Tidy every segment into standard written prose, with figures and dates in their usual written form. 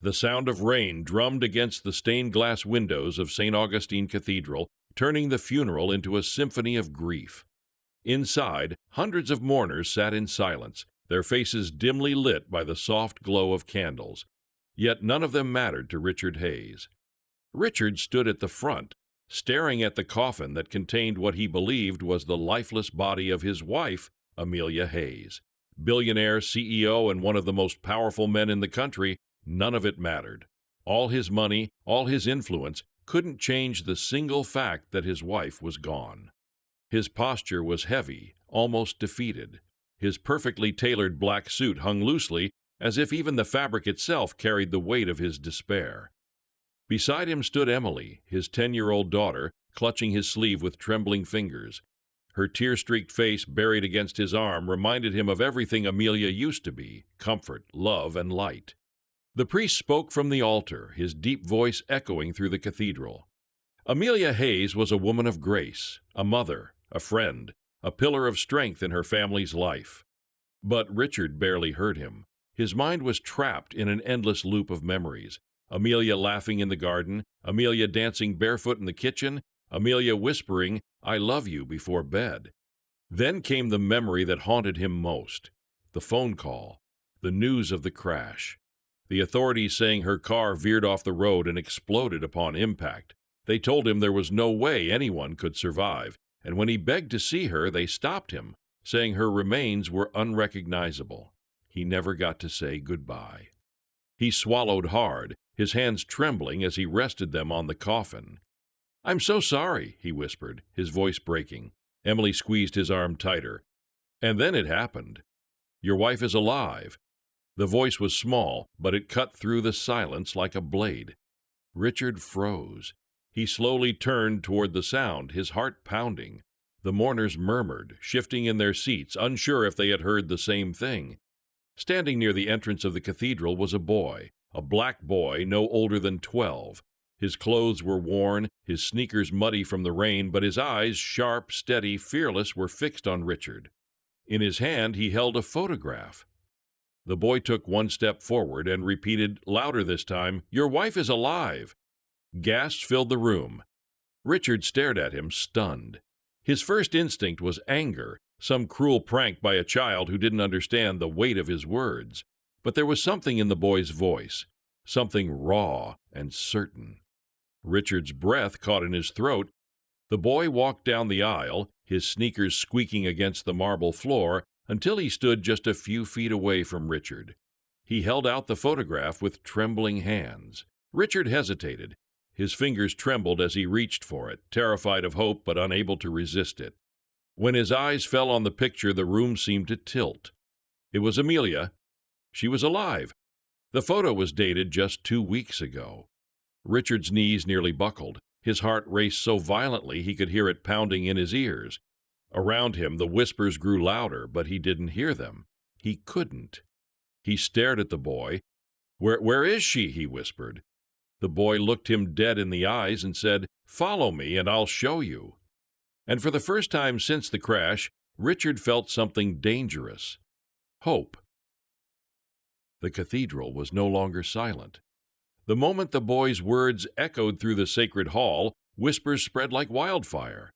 The sound of rain drummed against the stained glass windows of St. Augustine Cathedral, turning the funeral into a symphony of grief. Inside, hundreds of mourners sat in silence, their faces dimly lit by the soft glow of candles. Yet none of them mattered to Richard Hayes. Richard stood at the front, staring at the coffin that contained what he believed was the lifeless body of his wife, Amelia Hayes. Billionaire, CEO, and one of the most powerful men in the country, none of it mattered. All his money, all his influence, couldn't change the single fact that his wife was gone. His posture was heavy, almost defeated. His perfectly tailored black suit hung loosely, as if even the fabric itself carried the weight of his despair. Beside him stood Emily, his 10-year-old daughter, clutching his sleeve with trembling fingers. Her tear-streaked face buried against his arm reminded him of everything Amelia used to be: comfort, love, and light. The priest spoke from the altar, his deep voice echoing through the cathedral. Amelia Hayes was a woman of grace, a mother, a friend, a pillar of strength in her family's life. But Richard barely heard him. His mind was trapped in an endless loop of memories. Amelia laughing in the garden, Amelia dancing barefoot in the kitchen, Amelia whispering, "I love you," before bed. Then came the memory that haunted him most: the phone call, the news of the crash. The authorities saying her car veered off the road and exploded upon impact. They told him there was no way anyone could survive, and when he begged to see her, they stopped him, saying her remains were unrecognizable. He never got to say goodbye. He swallowed hard, his hands trembling as he rested them on the coffin. "I'm so sorry," he whispered, his voice breaking. Emily squeezed his arm tighter. "And then it happened. Your wife is alive." The voice was small, but it cut through the silence like a blade. Richard froze. He slowly turned toward the sound, his heart pounding. The mourners murmured, shifting in their seats, unsure if they had heard the same thing. Standing near the entrance of the cathedral was a boy, a black boy no older than 12. His clothes were worn, his sneakers muddy from the rain, but his eyes, sharp, steady, fearless, were fixed on Richard. In his hand he held a photograph. The boy took one step forward and repeated, louder this time, "Your wife is alive." Gasps filled the room. Richard stared at him, stunned. His first instinct was anger, some cruel prank by a child who didn't understand the weight of his words. But there was something in the boy's voice, something raw and certain. Richard's breath caught in his throat. The boy walked down the aisle, his sneakers squeaking against the marble floor, until he stood just a few feet away from Richard. He held out the photograph with trembling hands. Richard hesitated. His fingers trembled as he reached for it, terrified of hope but unable to resist it. When his eyes fell on the picture, the room seemed to tilt. It was Amelia. She was alive. The photo was dated just 2 weeks ago. Richard's knees nearly buckled. His heart raced so violently he could hear it pounding in his ears. Around him, the whispers grew louder, but he didn't hear them. He couldn't. He stared at the boy. Where is she?" he whispered. The boy looked him dead in the eyes and said, "Follow me and I'll show you." And for the first time since the crash, Richard felt something dangerous: hope. The cathedral was no longer silent. The moment the boy's words echoed through the sacred hall, whispers spread like wildfire.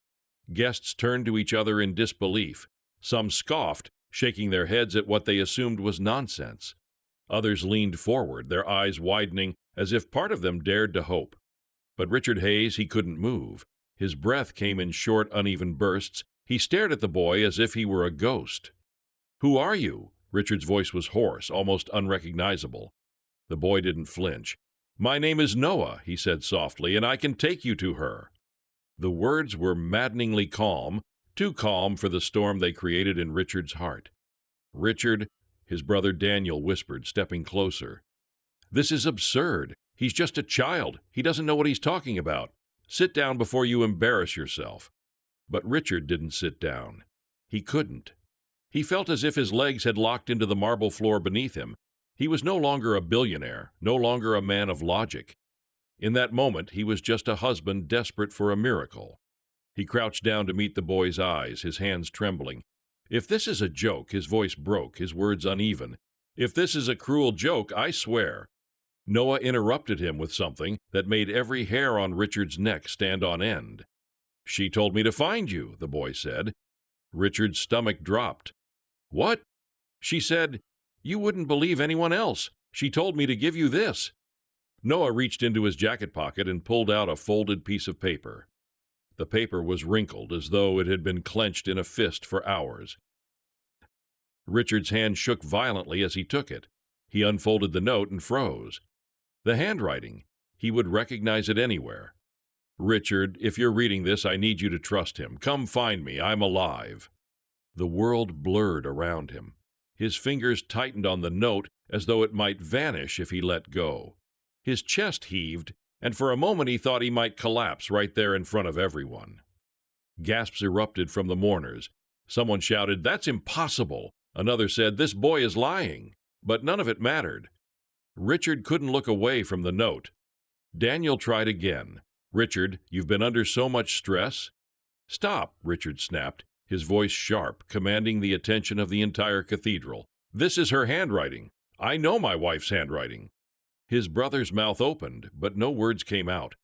Guests turned to each other in disbelief. Some scoffed, shaking their heads at what they assumed was nonsense. Others leaned forward, their eyes widening, as if part of them dared to hope. But Richard Hayes, he couldn't move. His breath came in short, uneven bursts. He stared at the boy as if he were a ghost. "Who are you?" Richard's voice was hoarse, almost unrecognizable. The boy didn't flinch. "My name is Noah," he said softly, "and I can take you to her." The words were maddeningly calm, too calm for the storm they created in Richard's heart. "Richard," his brother Daniel whispered, stepping closer. "This is absurd. He's just a child. He doesn't know what he's talking about. Sit down before you embarrass yourself." But Richard didn't sit down. He couldn't. He felt as if his legs had locked into the marble floor beneath him. He was no longer a billionaire, no longer a man of logic. In that moment, he was just a husband desperate for a miracle. He crouched down to meet the boy's eyes, his hands trembling. "If this is a joke," his voice broke, his words uneven. "If this is a cruel joke, I swear." Noah interrupted him with something that made every hair on Richard's neck stand on end. "She told me to find you," the boy said. Richard's stomach dropped. "What?" "She said, you wouldn't believe anyone else. She told me to give you this." Noah reached into his jacket pocket and pulled out a folded piece of paper. The paper was wrinkled as though it had been clenched in a fist for hours. Richard's hand shook violently as he took it. He unfolded the note and froze. The handwriting. He would recognize it anywhere. "Richard, if you're reading this, I need you to trust him. Come find me. I'm alive." The world blurred around him. His fingers tightened on the note as though it might vanish if he let go. His chest heaved, and for a moment he thought he might collapse right there in front of everyone. Gasps erupted from the mourners. Someone shouted, "That's impossible!" Another said, "This boy is lying." But none of it mattered. Richard couldn't look away from the note. Daniel tried again. "Richard, you've been under so much stress." "Stop," Richard snapped, his voice sharp, commanding the attention of the entire cathedral. "This is her handwriting. I know my wife's handwriting." His brother's mouth opened, but no words came out.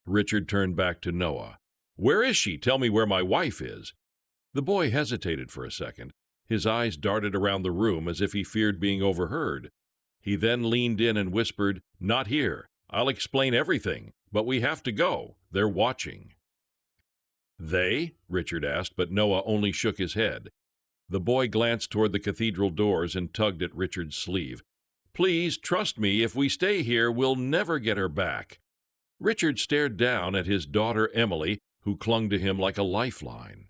Richard turned back to Noah. "Where is she? Tell me where my wife is." The boy hesitated for a second. His eyes darted around the room as if he feared being overheard. He then leaned in and whispered, "Not here. I'll explain everything, but we have to go. They're watching." "They?" Richard asked, but Noah only shook his head. The boy glanced toward the cathedral doors and tugged at Richard's sleeve. "Please, trust me, if we stay here, we'll never get her back." Richard stared down at his daughter Emily, who clung to him like a lifeline.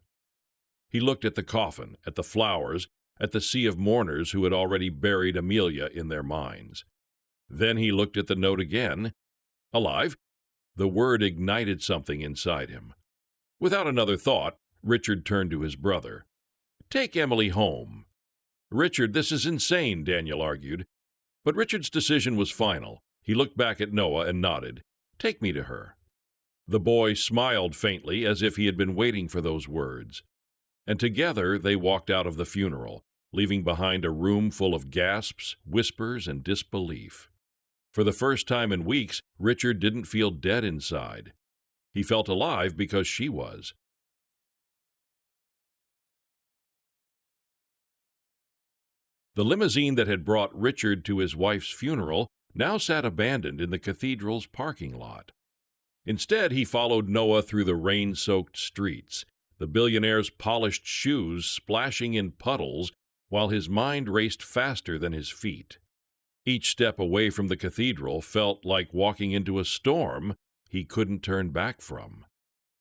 He looked at the coffin, at the flowers, at the sea of mourners who had already buried Amelia in their minds. Then he looked at the note again. Alive? The word ignited something inside him. Without another thought, Richard turned to his brother. "Take Emily home." "Richard, this is insane," Daniel argued. But Richard's decision was final. He looked back at Noah and nodded. "Take me to her." The boy smiled faintly, as if he had been waiting for those words. And together they walked out of the funeral, leaving behind a room full of gasps, whispers, and disbelief. For the first time in weeks, Richard didn't feel dead inside. He felt alive because she was. The limousine that had brought Richard to his wife's funeral now sat abandoned in the cathedral's parking lot. Instead, he followed Noah through the rain-soaked streets, the billionaire's polished shoes splashing in puddles while his mind raced faster than his feet. Each step away from the cathedral felt like walking into a storm he couldn't turn back from.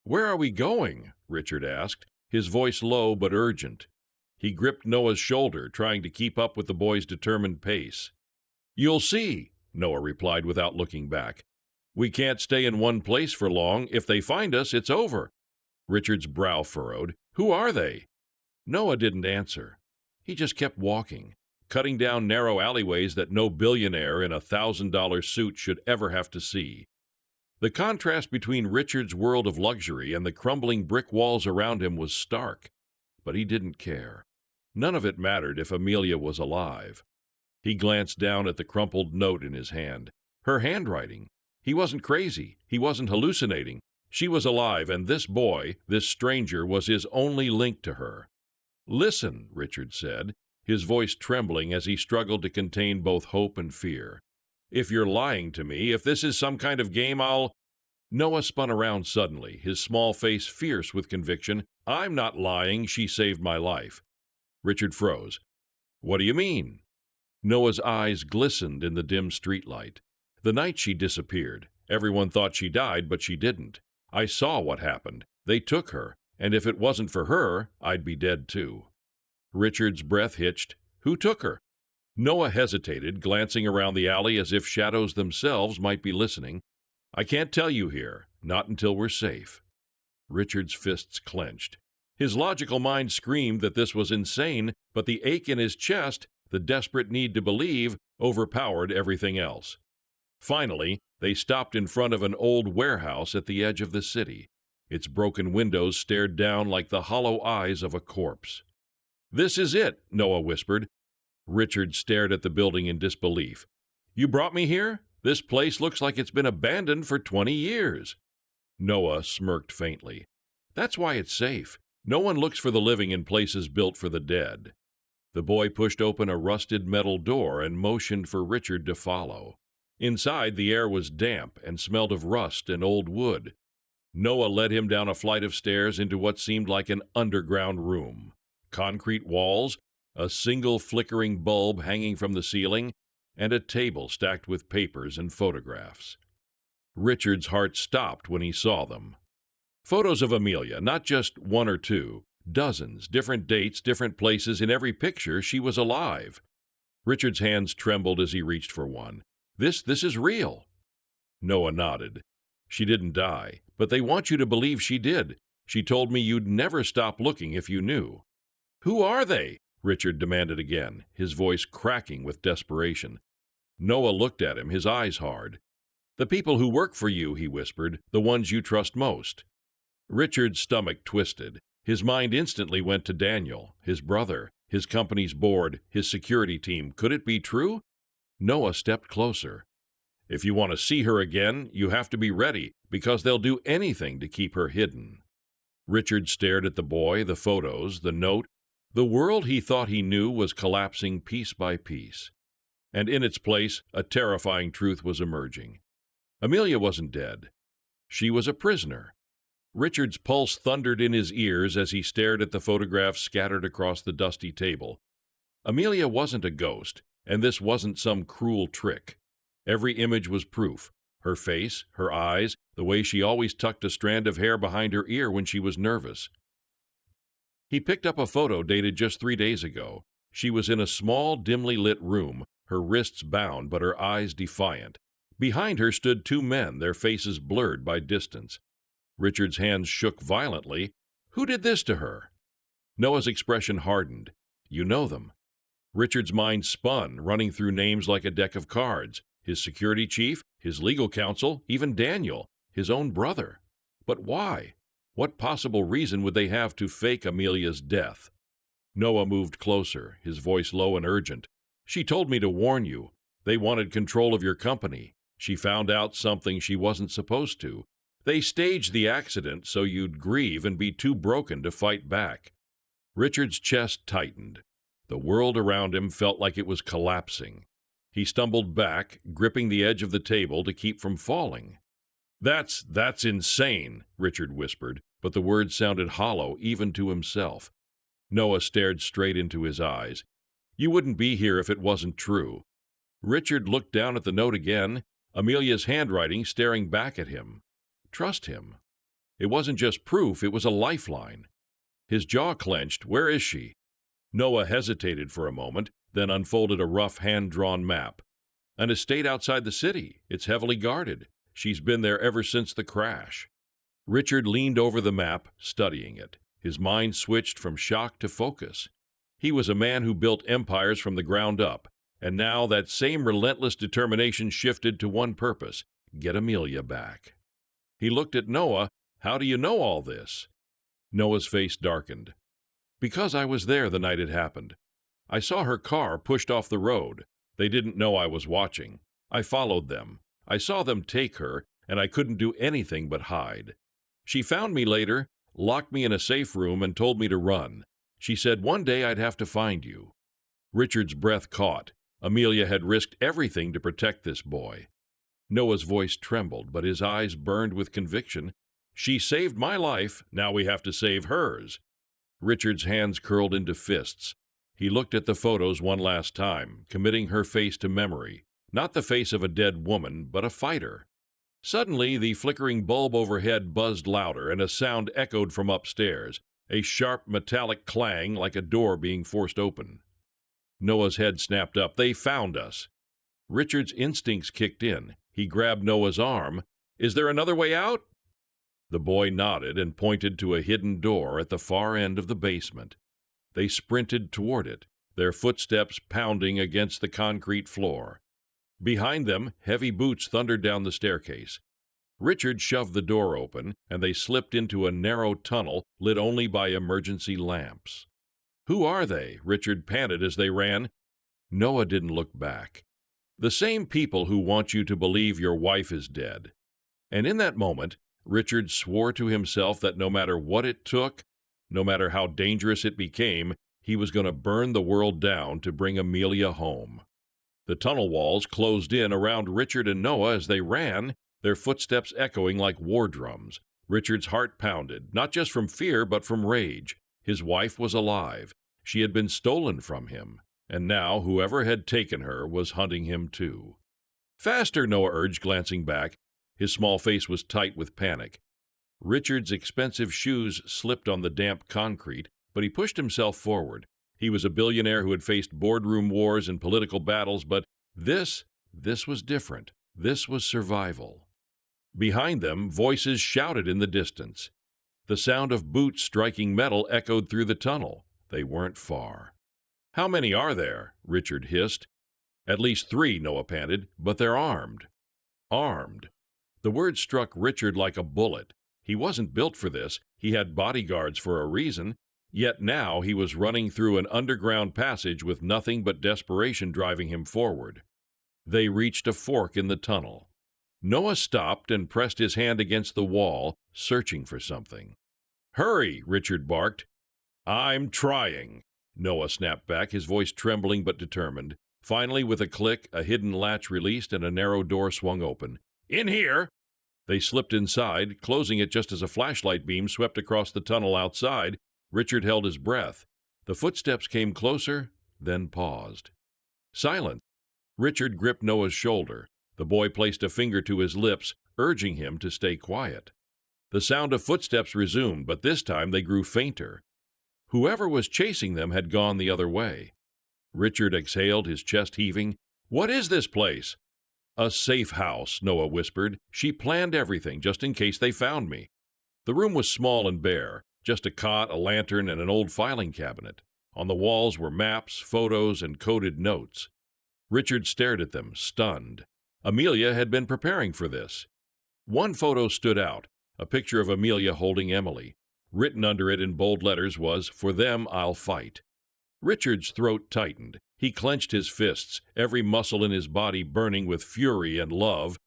"Where are we going?" Richard asked, his voice low but urgent. He gripped Noah's shoulder, trying to keep up with the boy's determined pace. "You'll see," Noah replied without looking back. "We can't stay in one place for long. If they find us, it's over." Richard's brow furrowed. "Who are they?" Noah didn't answer. He just kept walking, cutting down narrow alleyways that no billionaire in a $1,000 suit should ever have to see. The contrast between Richard's world of luxury and the crumbling brick walls around him was stark, but he didn't care. None of it mattered if Amelia was alive. He glanced down at the crumpled note in his hand. Her handwriting. He wasn't crazy. He wasn't hallucinating. She was alive, and this boy, this stranger, was his only link to her. "Listen," Richard said, his voice trembling as he struggled to contain both hope and fear. "If you're lying to me, if this is some kind of game, I'll—" Noah spun around suddenly, his small face fierce with conviction. "I'm not lying. She saved my life." Richard froze. "What do you mean?" Noah's eyes glistened in the dim streetlight. "The night she disappeared, everyone thought she died, but she didn't. I saw what happened. They took her, and if it wasn't for her, I'd be dead too." Richard's breath hitched. "Who took her?" Noah hesitated, glancing around the alley as if shadows themselves might be listening. "I can't tell you here, not until we're safe." Richard's fists clenched. His logical mind screamed that this was insane, but the ache in his chest, the desperate need to believe, overpowered everything else. Finally, they stopped in front of an old warehouse at the edge of the city. Its broken windows stared down like the hollow eyes of a corpse. "This is it," Noah whispered. Richard stared at the building in disbelief. "You brought me here?" This place looks like it's been abandoned for 20 years. Noah smirked faintly. That's why it's safe. No one looks for the living in places built for the dead. The boy pushed open a rusted metal door and motioned for Richard to follow. Inside, the air was damp and smelled of rust and old wood. Noah led him down a flight of stairs into what seemed like an underground room. Concrete walls, a single flickering bulb hanging from the ceiling, and a table stacked with papers and photographs. Richard's heart stopped when he saw them. Photos of Amelia, not just one or two, dozens, different dates, different places. In every picture, she was alive. Richard's hands trembled as he reached for one. This is real. Noah nodded. She didn't die, but they want you to believe she did. She told me you'd never stop looking if you knew. Who are they? Richard demanded again, his voice cracking with desperation. Noah looked at him, his eyes hard. The people who work for you, he whispered, the ones you trust most. Richard's stomach twisted. His mind instantly went to Daniel, his brother, his company's board, his security team. Could it be true? Noah stepped closer. If you want to see her again, you have to be ready, because they'll do anything to keep her hidden. Richard stared at the boy, the photos, the note. The world he thought he knew was collapsing piece by piece. And in its place, a terrifying truth was emerging. Amelia wasn't dead. She was a prisoner. Richard's pulse thundered in his ears as he stared at the photographs scattered across the dusty table. Amelia wasn't a ghost, and this wasn't some cruel trick. Every image was proof. Her face, her eyes, the way she always tucked a strand of hair behind her ear when she was nervous. He picked up a photo dated just 3 days ago. She was in a small, dimly lit room, her wrists bound but her eyes defiant. Behind her stood 2 men, their faces blurred by distance. Richard's hands shook violently. Who did this to her? Noah's expression hardened. You know them. Richard's mind spun, running through names like a deck of cards. His security chief, his legal counsel, even Daniel, his own brother. But why? What possible reason would they have to fake Amelia's death? Noah moved closer, his voice low and urgent. She told me to warn you. They wanted control of your company. She found out something she wasn't supposed to. They staged the accident so you'd grieve and be too broken to fight back. Richard's chest tightened. The world around him felt like it was collapsing. He stumbled back, gripping the edge of the table to keep from falling. That's insane, Richard whispered, but the words sounded hollow even to himself. Noah stared straight into his eyes. You wouldn't be here if it wasn't true. Richard looked down at the note again, Amelia's handwriting staring back at him. Trust him. It wasn't just proof, it was a lifeline. His jaw clenched. Where is she? Noah hesitated for a moment, then unfolded a rough hand-drawn map. An estate outside the city. It's heavily guarded. She's been there ever since the crash. Richard leaned over the map, studying it. His mind switched from shock to focus. He was a man who built empires from the ground up, and now that same relentless determination shifted to one purpose: get Amelia back. He looked at Noah. How do you know all this? Noah's face darkened. Because I was there the night it happened. I saw her car pushed off the road. They didn't know I was watching. I followed them. I saw them take her, and I couldn't do anything but hide. She found me later, locked me in a safe room, and told me to run. She said one day I'd have to find you. Richard's breath caught. Amelia had risked everything to protect this boy. Noah's voice trembled, but his eyes burned with conviction. She saved my life, now we have to save hers. Richard's hands curled into fists. He looked at the photos one last time, committing her face to memory. Not the face of a dead woman, but a fighter. Suddenly, the flickering bulb overhead buzzed louder, and a sound echoed from upstairs, a sharp metallic clang like a door being forced open. Noah's head snapped up. They found us. Richard's instincts kicked in. He grabbed Noah's arm. Is there another way out? The boy nodded and pointed to a hidden door at the far end of the basement. They sprinted toward it, their footsteps pounding against the concrete floor. Behind them, heavy boots thundered down the staircase. Richard shoved the door open, and they slipped into a narrow tunnel lit only by emergency lamps. Who are they? Richard panted as they ran. Noah didn't look back. The same people who want you to believe your wife is dead. And in that moment, Richard swore to himself that no matter what it took, no matter how dangerous it became, he was going to burn the world down to bring Amelia home. The tunnel walls closed in around Richard and Noah as they ran, their footsteps echoing like war drums. Richard's heart pounded, not just from fear, but from rage. His wife was alive. She had been stolen from him, and now whoever had taken her was hunting him too. Faster, Noah urged, glancing back. His small face was tight with panic. Richard's expensive shoes slipped on the damp concrete, but he pushed himself forward. He was a billionaire who had faced boardroom wars and political battles, but this was different. This was survival. Behind them, voices shouted in the distance. The sound of boots striking metal echoed through the tunnel. They weren't far. "How many are there?" Richard hissed. "At least 3, Noah panted, "but they're armed." Armed. The word struck Richard like a bullet. He wasn't built for this. He had bodyguards for a reason. Yet now he was running through an underground passage with nothing but desperation driving him forward. They reached a fork in the tunnel. Noah stopped and pressed his hand against the wall, searching for something. "Hurry!" Richard barked. "I'm trying," Noah snapped back, his voice trembling but determined. Finally, with a click, a hidden latch released and a narrow door swung open. "In here!" They slipped inside, closing it just as a flashlight beam swept across the tunnel outside. Richard held his breath. The footsteps came closer, then paused. Silence. Richard gripped Noah's shoulder. The boy placed a finger to his lips, urging him to stay quiet. The sound of footsteps resumed, but this time they grew fainter. Whoever was chasing them had gone the other way. Richard exhaled, his chest heaving. "What is this place?" "A safe house," Noah whispered. "She planned everything, just in case they found me." The room was small and bare, just a cot, a lantern, and an old filing cabinet. On the walls were maps, photos, and coded notes. Richard stared at them, stunned. Amelia had been preparing for this. One photo stood out, a picture of Amelia holding Emily. Written under it in bold letters was, "For them, I'll fight." Richard's throat tightened. He clenched his fists, every muscle in his body burning with fury and love.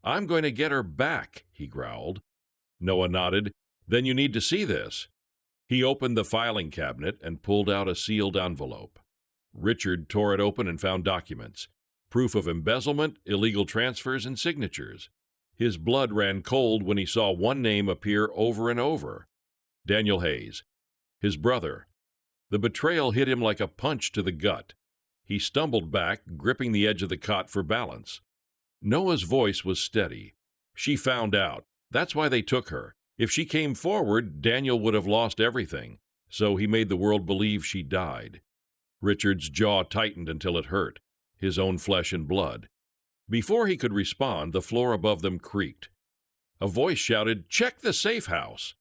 "I'm going to get her back," he growled. Noah nodded. "Then you need to see this." He opened the filing cabinet and pulled out a sealed envelope. Richard tore it open and found documents. Proof of embezzlement, illegal transfers, and signatures. His blood ran cold when he saw one name appear over and over. Daniel Hayes. His brother. The betrayal hit him like a punch to the gut. He stumbled back, gripping the edge of the cot for balance. Noah's voice was steady. "She found out. That's why they took her. If she came forward, Daniel would have lost everything. So he made the world believe she died." Richard's jaw tightened until it hurt, his own flesh and blood. Before he could respond, the floor above them creaked. A voice shouted, "Check the safe house!"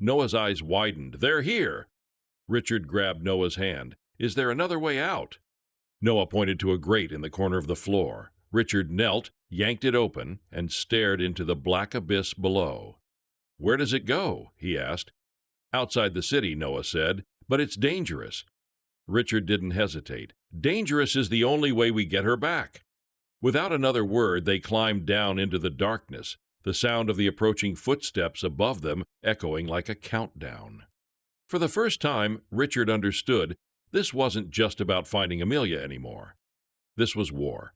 Noah's eyes widened. "They're here!" Richard grabbed Noah's hand. "Is there another way out?" Noah pointed to a grate in the corner of the floor. Richard knelt, yanked it open, and stared into the black abyss below. "Where does it go?" he asked. "Outside the city," Noah said, "but it's dangerous." Richard didn't hesitate. "Dangerous is the only way we get her back." Without another word, they climbed down into the darkness, the sound of the approaching footsteps above them echoing like a countdown. For the first time, Richard understood this wasn't just about finding Amelia anymore. This was war.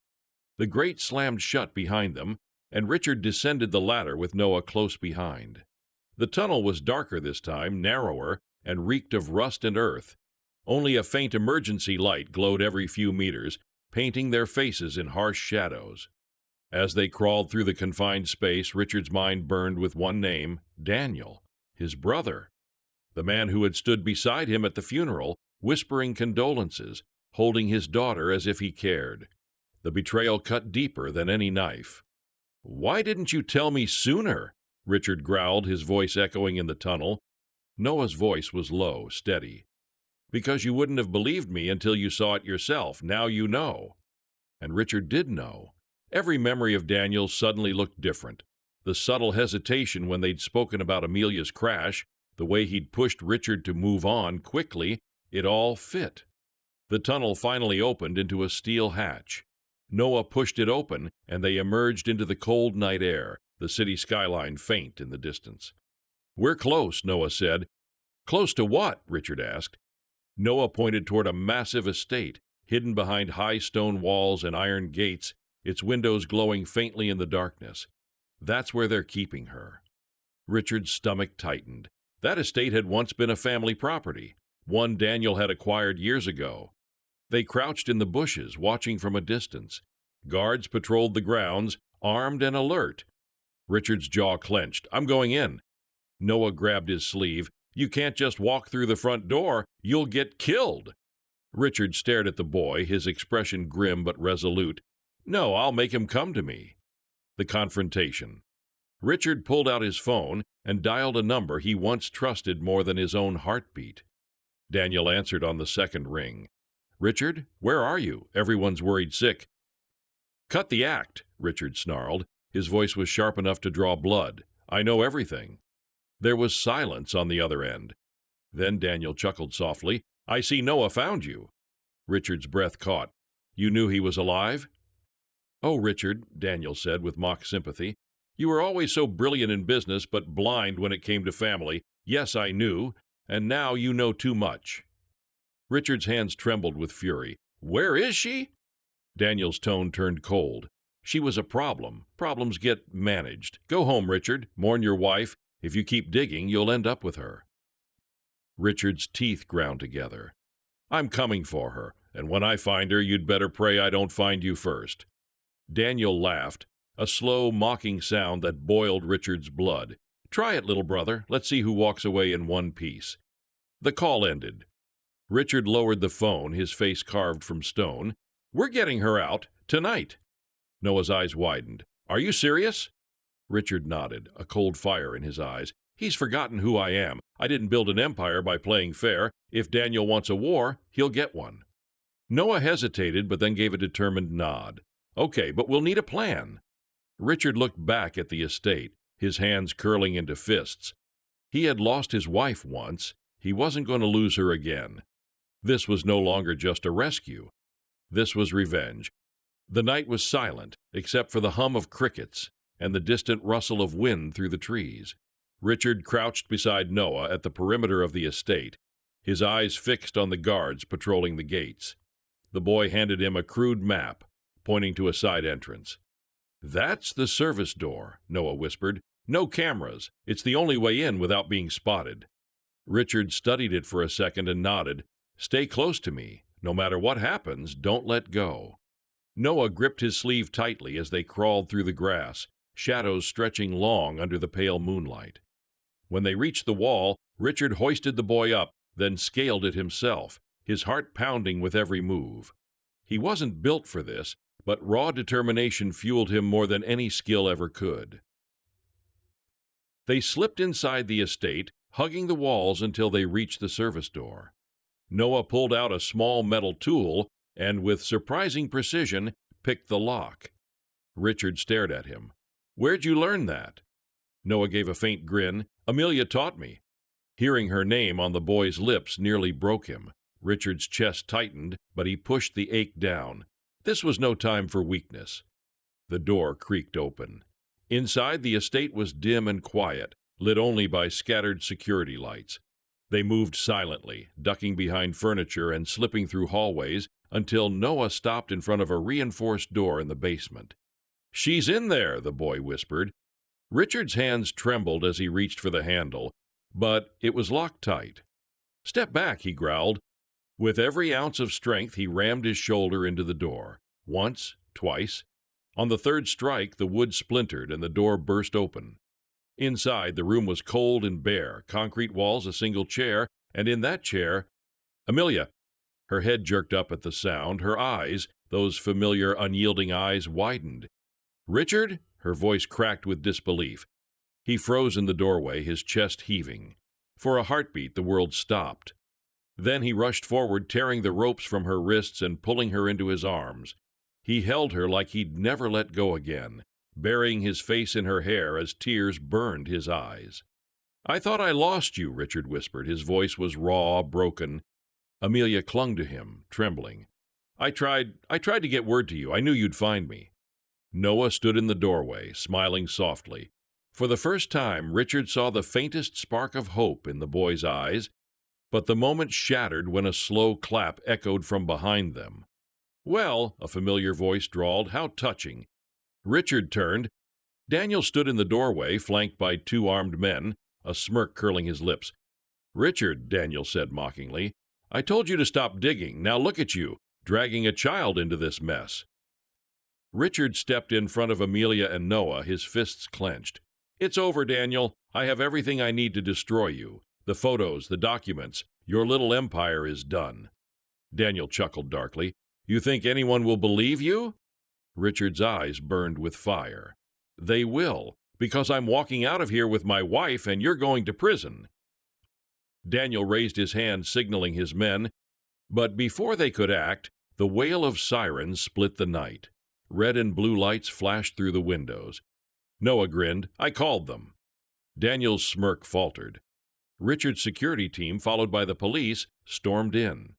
The grate slammed shut behind them, and Richard descended the ladder with Noah close behind. The tunnel was darker this time, narrower, and reeked of rust and earth. Only a faint emergency light glowed every few meters, painting their faces in harsh shadows. As they crawled through the confined space, Richard's mind burned with one name, Daniel, his brother. The man who had stood beside him at the funeral, whispering condolences, holding his daughter as if he cared. The betrayal cut deeper than any knife. "Why didn't you tell me sooner?" Richard growled, his voice echoing in the tunnel. Noah's voice was low, steady. "Because you wouldn't have believed me until you saw it yourself. Now you know." And Richard did know. Every memory of Daniel suddenly looked different. The subtle hesitation when they'd spoken about Amelia's crash, the way he'd pushed Richard to move on quickly, it all fit. The tunnel finally opened into a steel hatch. Noah pushed it open, and they emerged into the cold night air, the city skyline faint in the distance. "We're close," Noah said. "Close to what?" Richard asked. Noah pointed toward a massive estate, hidden behind high stone walls and iron gates, its windows glowing faintly in the darkness. "That's where they're keeping her." Richard's stomach tightened. That estate had once been a family property, one Daniel had acquired years ago. They crouched in the bushes, watching from a distance. Guards patrolled the grounds, armed and alert. Richard's jaw clenched. "I'm going in." Noah grabbed his sleeve. "You can't just walk through the front door. You'll get killed." Richard stared at the boy, his expression grim but resolute. "No, I'll make him come to me." The confrontation. Richard pulled out his phone and dialed a number he once trusted more than his own heartbeat. Daniel answered on the second ring. "Richard, where are you? Everyone's worried sick." "Cut the act," Richard snarled. His voice was sharp enough to draw blood. "I know everything." There was silence on the other end. Then Daniel chuckled softly. "I see Noah found you." Richard's breath caught. "You knew he was alive?" "Oh, Richard," Daniel said with mock sympathy, "you were always so brilliant in business but blind when it came to family. Yes, I knew, and now you know too much." Richard's hands trembled with fury. "Where is she?" Daniel's tone turned cold. "She was a problem. Problems get managed. Go home, Richard. Mourn your wife. If you keep digging, you'll end up with her." Richard's teeth ground together. "I'm coming for her, and when I find her, you'd better pray I don't find you first." Daniel laughed, a slow, mocking sound that boiled Richard's blood. "Try it, little brother. Let's see who walks away in one piece." The call ended. Richard lowered the phone, his face carved from stone. "We're getting her out, tonight." Noah's eyes widened. "Are you serious?" Richard nodded, a cold fire in his eyes. "He's forgotten who I am. I didn't build an empire by playing fair. If Daniel wants a war, he'll get one." Noah hesitated, but then gave a determined nod. "Okay, but we'll need a plan." Richard looked back at the estate, his hands curling into fists. He had lost his wife once. He wasn't going to lose her again. This was no longer just a rescue. This was revenge. The night was silent, except for the hum of crickets and the distant rustle of wind through the trees. Richard crouched beside Noah at the perimeter of the estate, his eyes fixed on the guards patrolling the gates. The boy handed him a crude map, pointing to a side entrance. "That's the service door," Noah whispered. "No cameras. It's the only way in without being spotted." Richard studied it for a second and nodded. "Stay close to me. No matter what happens, don't let go." Noah gripped his sleeve tightly as they crawled through the grass, shadows stretching long under the pale moonlight. When they reached the wall, Richard hoisted the boy up, then scaled it himself, his heart pounding with every move. He wasn't built for this, but raw determination fueled him more than any skill ever could. They slipped inside the estate, hugging the walls until they reached the service door. Noah pulled out a small metal tool and, with surprising precision, picked the lock. Richard stared at him. "Where'd you learn that?" Noah gave a faint grin. "Amelia taught me." Hearing her name on the boy's lips nearly broke him. Richard's chest tightened, but he pushed the ache down. This was no time for weakness. The door creaked open. Inside, the estate was dim and quiet, lit only by scattered security lights. They moved silently, ducking behind furniture and slipping through hallways until Noah stopped in front of a reinforced door in the basement. "She's in there," the boy whispered. Richard's hands trembled as he reached for the handle, but it was locked tight. "Step back," he growled. With every ounce of strength, he rammed his shoulder into the door. Once, twice. On the third strike, the wood splintered and the door burst open. Inside, the room was cold and bare, concrete walls, a single chair, and in that chair, Amelia. Her head jerked up at the sound, her eyes, those familiar, unyielding eyes, widened. "Richard?" Her voice cracked with disbelief. He froze in the doorway, his chest heaving. For a heartbeat, the world stopped. Then he rushed forward, tearing the ropes from her wrists and pulling her into his arms. He held her like he'd never let go again, burying his face in her hair as tears burned his eyes. "I thought I lost you," Richard whispered. His voice was raw, broken. Amelia clung to him, trembling. I tried to get word to you. I knew you'd find me." Noah stood in the doorway, smiling softly. For the first time, Richard saw the faintest spark of hope in the boy's eyes, but the moment shattered when a slow clap echoed from behind them. "Well," a familiar voice drawled, "how touching." Richard turned. Daniel stood in the doorway, flanked by two armed men, a smirk curling his lips. "Richard," Daniel said mockingly, "I told you to stop digging. Now look at you, dragging a child into this mess." Richard stepped in front of Amelia and Noah, his fists clenched. "It's over, Daniel. I have everything I need to destroy you. The photos, the documents. Your little empire is done." Daniel chuckled darkly. "You think anyone will believe you?" Richard's eyes burned with fire. "They will, because I'm walking out of here with my wife and you're going to prison." Daniel raised his hand, signaling his men, but before they could act, the wail of sirens split the night. Red and blue lights flashed through the windows. Noah grinned. "I called them." Daniel's smirk faltered. Richard's security team, followed by the police, stormed in.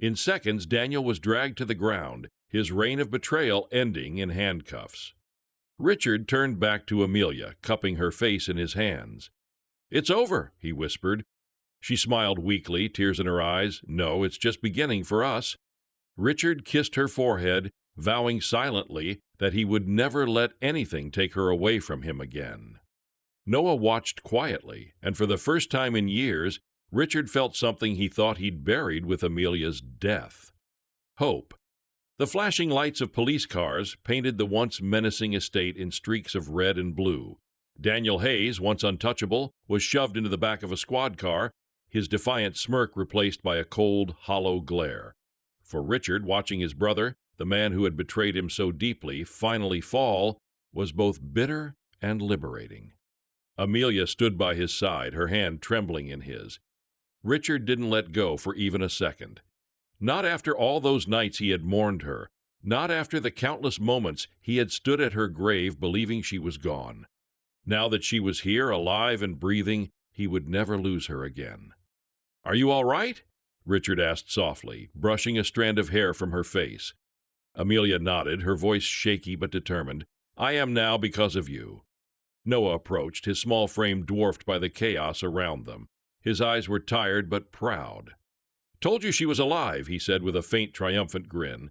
In seconds, Daniel was dragged to the ground, his reign of betrayal ending in handcuffs. Richard turned back to Amelia, cupping her face in his hands. "It's over," he whispered. She smiled weakly, tears in her eyes. "No, it's just beginning for us." Richard kissed her forehead, vowing silently that he would never let anything take her away from him again. Noah watched quietly, and for the first time in years, Richard felt something he thought he'd buried with Amelia's death. Hope. The flashing lights of police cars painted the once menacing estate in streaks of red and blue. Daniel Hayes, once untouchable, was shoved into the back of a squad car, his defiant smirk replaced by a cold, hollow glare. For Richard, watching his brother, the man who had betrayed him so deeply, finally fall, was both bitter and liberating. Amelia stood by his side, her hand trembling in his. Richard didn't let go for even a second. Not after all those nights he had mourned her, not after the countless moments he had stood at her grave believing she was gone. Now that she was here, alive and breathing, he would never lose her again. "Are you all right?" Richard asked softly, brushing a strand of hair from her face. Amelia nodded, her voice shaky but determined. "I am now because of you." Noah approached, his small frame dwarfed by the chaos around them. His eyes were tired but proud. "Told you she was alive," he said with a faint, triumphant grin.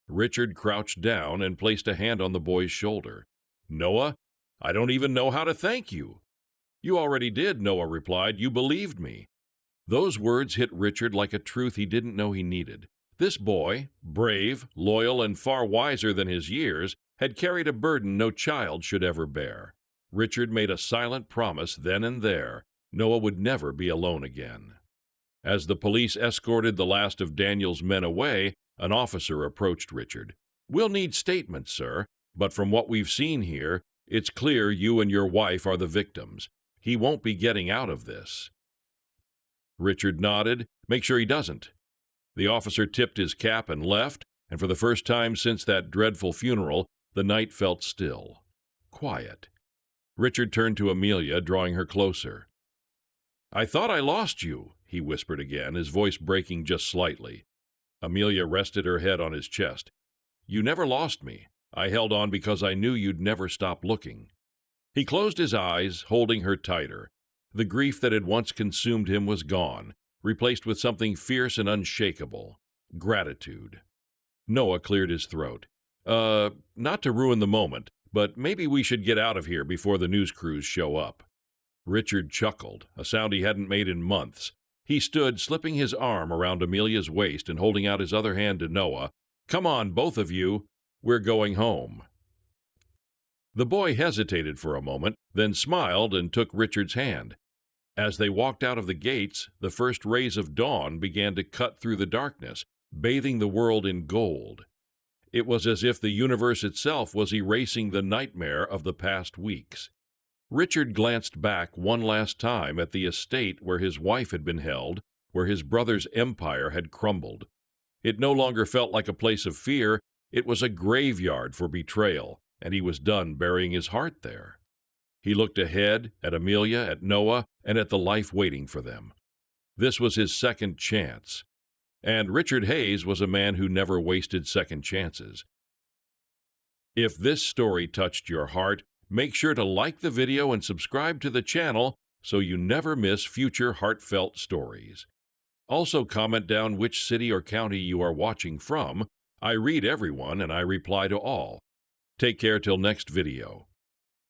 Richard crouched down and placed a hand on the boy's shoulder. "Noah, I don't even know how to thank you." "You already did," Noah replied. "You believed me." Those words hit Richard like a truth he didn't know he needed. This boy, brave, loyal, and far wiser than his years, had carried a burden no child should ever bear. Richard made a silent promise then and there. Noah would never be alone again. As the police escorted the last of Daniel's men away, an officer approached Richard. "We'll need statements, sir, but from what we've seen here, it's clear you and your wife are the victims. He won't be getting out of this." Richard nodded. "Make sure he doesn't." The officer tipped his cap and left, and for the first time since that dreadful funeral, the night felt still, quiet. Richard turned to Amelia, drawing her closer. "I thought I lost you," he whispered again, his voice breaking just slightly. Amelia rested her head on his chest. "You never lost me. I held on because I knew you'd never stop looking." He closed his eyes, holding her tighter. The grief that had once consumed him was gone, replaced with something fierce and unshakable. Gratitude. Noah cleared his throat. Not to ruin the moment, but maybe we should get out of here before the news crews show up." Richard chuckled, a sound he hadn't made in months. He stood, slipping his arm around Amelia's waist and holding out his other hand to Noah. "Come on, both of you. We're going home." The boy hesitated for a moment, then smiled and took Richard's hand. As they walked out of the gates, the first rays of dawn began to cut through the darkness, bathing the world in gold. It was as if the universe itself was erasing the nightmare of the past weeks. Richard glanced back one last time at the estate where his wife had been held, where his brother's empire had crumbled. It no longer felt like a place of fear, it was a graveyard for betrayal, and he was done burying his heart there. He looked ahead, at Amelia, at Noah, and at the life waiting for them. This was his second chance. And Richard Hayes was a man who never wasted second chances. If this story touched your heart, make sure to like the video and subscribe to the channel so you never miss future heartfelt stories. Also, comment down which city or county you are watching from. I read everyone and I reply to all. Take care till next video.